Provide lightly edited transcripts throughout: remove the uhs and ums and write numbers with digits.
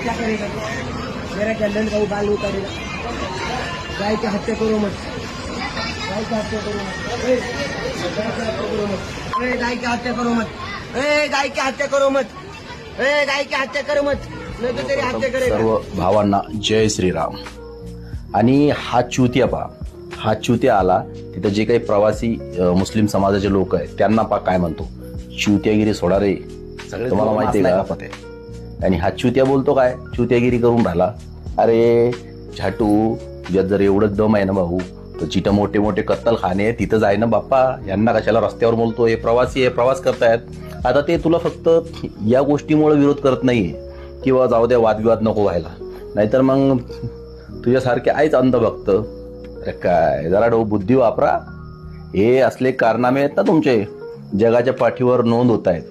क्या करेगा मेरा जल्दन का बाल उतारेगा गाय की हत्या करो मत गाय की हत्या करो मत गाय की हत्या करो मत गाय की हत्या करो मत गाय की हत्या करो मत नाही तर तेरी हत्या करेगा. सर्व भावांना जय श्रीराम. आणि हा चुतिया पहा, हा चुतिया आला तिथं जे काही प्रवासी मुस्लिम समाजाचे लोक आहेत त्यांना पहा काय म्हणतो, चुतियागिरी सोडा रे. तुम्हाला माहिती आहे का? आणि हा चुतिया बोलतो काय, चुतियागिरी करून राहिला. अरे झाटू, तुझ्यात जर एवढंच दम आहे ना भाऊ, तर जिथं मोठे मोठे कत्तलखाने आहे तिथं जाय ना बाप्पा. यांना कशाला रस्त्यावर बोलतो, हे प्रवासी आहे, प्रवास करतायत. आता ते तुला फक्त या गोष्टीमुळे विरोध करत नाहीये किंवा जाऊ द्या वादविवाद नको व्हायला, नाहीतर मग तुझ्यासारखे आहेच अंधभक्त. अरे काय जरा बुद्धी वापरा. हे असले कारनामे आहेत ना तुमचे, जगाच्या पाठीवर नोंद होत आहेत.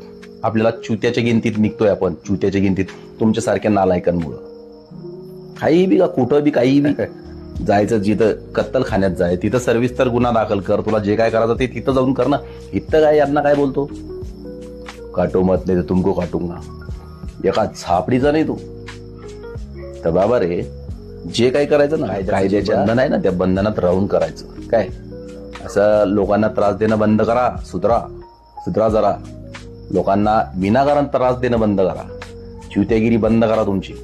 आपल्याला चुत्याच्या गिनतीत निघतोय आपण, चुत्याच्या गिनतीत तुमच्यासारख्या नालायकांमुळं. काही बी का कुठं बी काही बी जायचं, जिथं कत्तलखान्यात जाय तिथं सर्व्हिस तर गुन्हा दाखल कर. तुला जे काय करायचं ते तिथं जाऊन कर ना. इथं काय यांना काय बोलतो, काटो मत नाही तर तुमको काटूंगा. एका झापडीचा नाही तू तर बाबा रे. जे काही करायचं ना, कायद्याचे बंधन आहे ना, त्या बंधनात राहून करायचं. काय असं लोकांना त्रास देणं बंद करा. सुधरा जरा. लोकांना विनाकारण त्रास देणं बंद करा. चुत्यागिरी बंद करा तुमची.